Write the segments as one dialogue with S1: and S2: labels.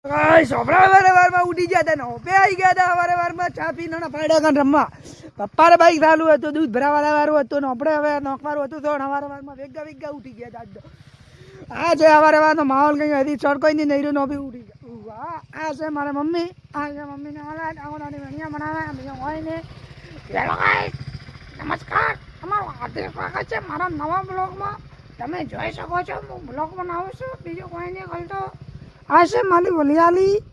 S1: વારમાં ઉઠી ગયા હતા ઓપે આવી ગયા હતા વારમાં ચા પીને પાડ્યા કાન રમવા પપ્પાને બાઈક ચાલુ હતું દૂધ ભરાવાળા વાળું હતું ને આપણે હવે નોખવારું હતું તો વારમાં વેગા ઉઠી ગયા હતા આ છે વારનો માહોલ કઈ હતી ચડકોઈ ની નહીં રહ્યું બી ઉઠી ગયા આ છે મારા મમ્મી આ છે મમ્મીને નાની વણિયા બનાવ્યા હોય ને નમસ્કાર તમારું હાર્દિક સ્વાગત છે મારા નવા બ્લોગમાં તમે જોઈ શકો છો હું બ્લોગ બનાવું છું બીજું કોઈ નહીં કરતો આ છે મારી વલિયાલી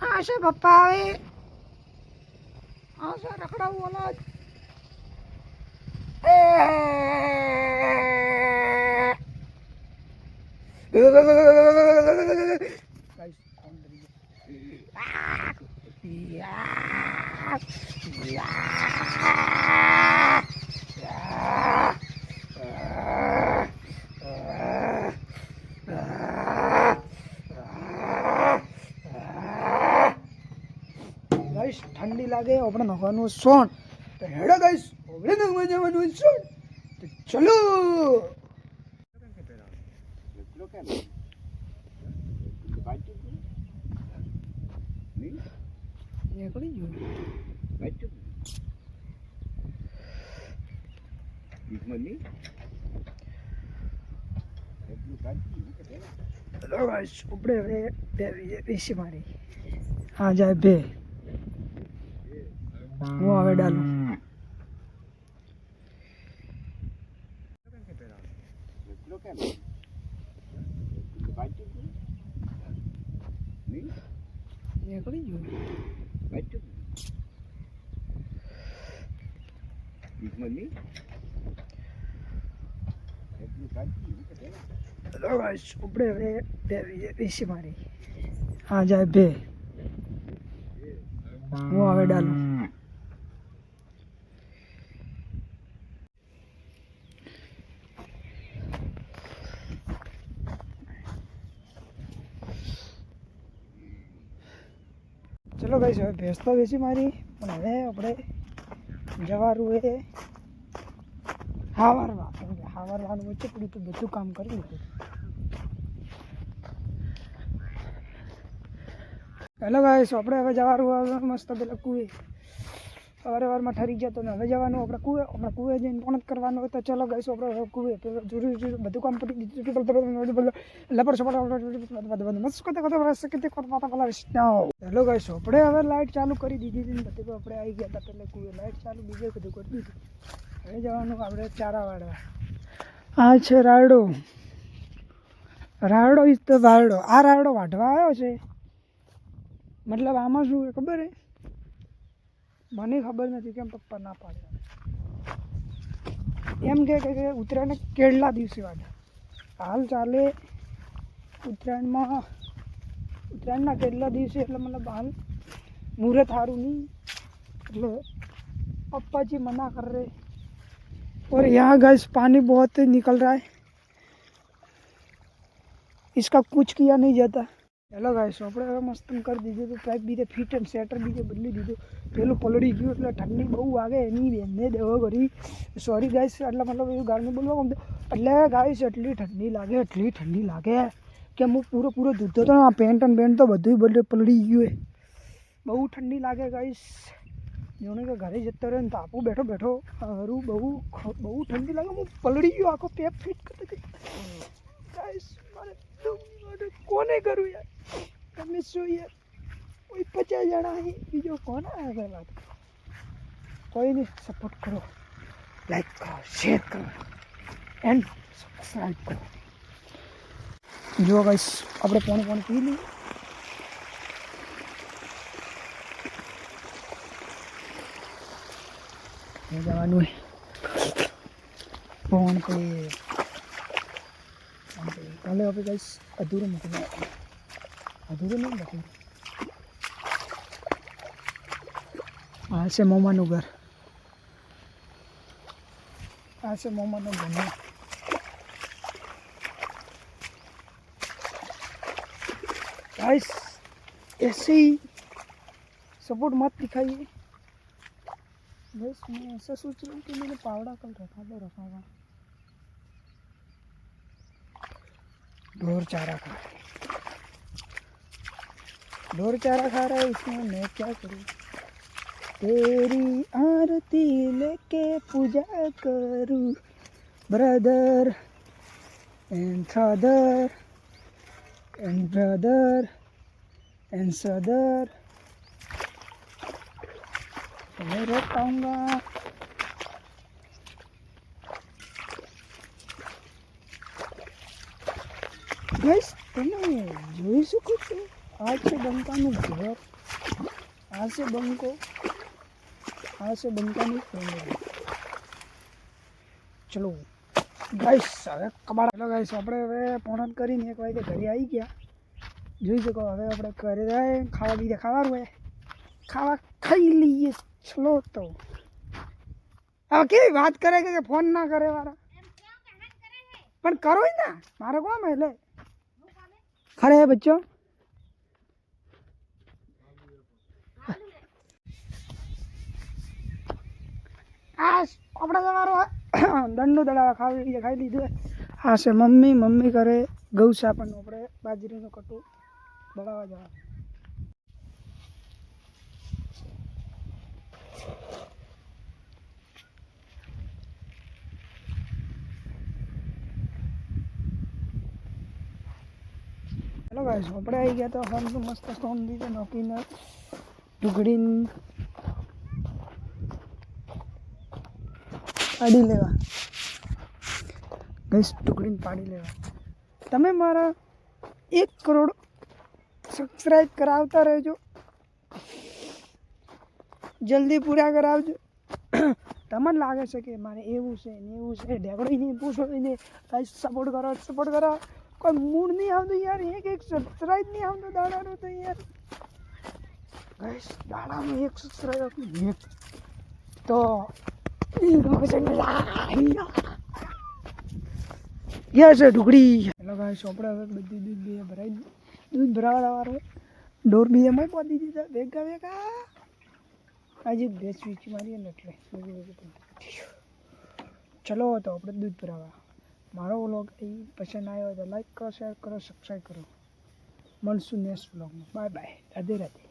S1: આ છે પપ્પા આવે આ છે રખડાવું અનાજ ઠંડી લાગે આપણે નખવાનું સોન તો હેડો ગાઈસ આપણે નખવા જવાનું સોન તો ચલો નીકળી ગયું ચલો ગાઈસ આપણે હવે પીસી મારી હા જાય બે હું હવે ડાલું નીકળી ગયું ચલો ગાઈસ આપણે હવે પીસી મારી હા જાય બે હું હવે ડાલું ચલો ગાઈસ હવે ભેંસ તો વેચી મારી પણ હવે આપણે જવાનું એ હાવારવાનું વચ્ચે પડ્યું તો બધું કામ કરી લીધું હેલો ગાઈસ આપણે હવે જવાનું મસ્ત પેલા કુએ વારમાં ઠરી ગયા તો હવે જવાનું આપણે કુએ જઈને પણ કરવાનું હોય તો ચલો ગાઈસ આપણે હવે કુએ જરૂરી બધું કામ પડી દીધું હેલો ગાઈસ આપણે હવે લાઇટ ચાલુ કરી દીધી હતી ને બધું આપણે આવી ગયા હતા પહેલાં કુએ લાઇટ ચાલુ બીજે બધું કરી દીધું હવે જવાનું આપણે ચારા વાળવા આ છે રાયડો ઇઝ ધ રાયડો આ રાયડો વાઢવા આવ્યો છે મતલબ આમાં શું ખબર હે મને ખબર નથી કેમ પપ્પા ના પાડે એમ કે ઉત્તરાયણ કેટલા દિવસે વાગે હાલ ચાલે ઉત્તરાયણના કેટલા દિવસે એટલે મતલબ હાલ મુહૂર્ત સારું નહીં એટલે पप्पा जी मना कर रहे और यहाँ गैस पानी बहुत निकल रहा है इसका कुछ किया नहीं जाता हेलो गाइस આપણે હવે મસ્ત કરી દીધું તો પાઇપ બીજે ફિટ એન્ડ સેટર બીજે બદલી દીધું પેલું પલળી ગયું એટલે ઠંડી બહુ વાગે એની બેનને દેવો કરી સોરી ગાઈસ એટલે મતલબ એવું ગાળને બોલવા ગમતો એટલે ગાઈસ એટલી ઠંડી લાગે કે હું પૂરો ધૂધો તો આ પેન્ટ અને બેન્ટ તો બધું પલળી ગયું બહુ ઠંડી લાગે ગાઈસ જોને કે ઘરે જતો રહે ને તાપું બેઠો હરું બહુ ઠંડી લાગે હું પલળી ગયો આખો પેપ ફિટ કરતો ગાઈસ મારે કોને કરું યાર તમે શું યાર કોઈ 50 જણા અહીં બીજો કોણ આવે વાત કોઈ નહીં સપોર્ટ કરો લાઈક કરો શેર કરો એન્ડ સબસ્ક્રાઈબ કરો જો ગાઈસ આપણે પાણી પી લઈએ જવાનું ફોન પે કાલે આપણે ગાઈસ અધૂરું નહીં લખું આ છે મોમાનું ઘર गाइस ऐसे ही सपोर्ट मत दिखाइए बस मैं ऐसा सोच रहा हूँ कि मैंने पावड़ा कल रखा हुआ ढोर चारा का ढोर चारा खा रहा है इसमें मैं क्या करूँ तेरी आरती लेके पूजा करूँ brother and father and brother and सदर मैं रोक पाऊँगा गाइस તમે જોઈ શકો છો આ છે બંકાનું ઘર આ છે બંકો આ છે બંકાની ફેમિલી ચલો ગાઈસ હવે કબાડ ચલો ગાઈસ આપણે હવે પોણત કરીને 1 વાગે ઘરે આવી ગયા જોઈ શકો હવે આપણે ઘરે જાય ખાવા બીજે ખાવાનું હોય ખાવા ખાઈ લઈએ ચલો તો હવે કેવી વાત કરે કે ફોન ના કરે વાળા પણ કરો જ ના મારો કોમ એટલે खड़े हैं बच्चों आज अपना जमारो दंडो दड़ावा खाई लीधो हाँ से मम्मी मम्मी करे गौ सापन अपने बाजरी नो कटो दड़ावा जवा हेलो गाइस આપણે આવી ગયા તો હોમ તો મસ્ત સોન દીધે નોકીને ઢુકડીન પાડી લેવા ગાઈસ ઢુકડીન પાડી લેવા તમે મારા 1 કરોડ સબસ્ક્રાઇબ કરાવતા રહેજો જલ્દી પૂરા કરાવજો તમને લાગે છે કે મારે એવું છે ઢેકડી નહીં પૂછો નહીં ગાઈસ સપોર્ટ કરો कोई मूड नहीं आता यार एक सब्सक्राइब नहीं आता दाड़ा रो तो यार गाइस दाड़ा में 1 सब्सक्राइब एक तो ये से ढुकड़ी हेलो गाइस આપણે હવે બધી દૂધ બે ભરાઈ દૂધ ભરાવા વાળો ડોર બીજે માં પહોંચી દીધા ભેગા આજે ભેંસ વીચી મારી ને એટલે ચલો તો આપણે દૂધ ભરાવા મારો વ્લોગ પસંદ આવ્યો તો લાઈક કરો શેર કરો સબસ્ક્રાઈબ કરો મળશું નેક્સ્ટ વ્લોગમાં બાય બાય રાધે રાધે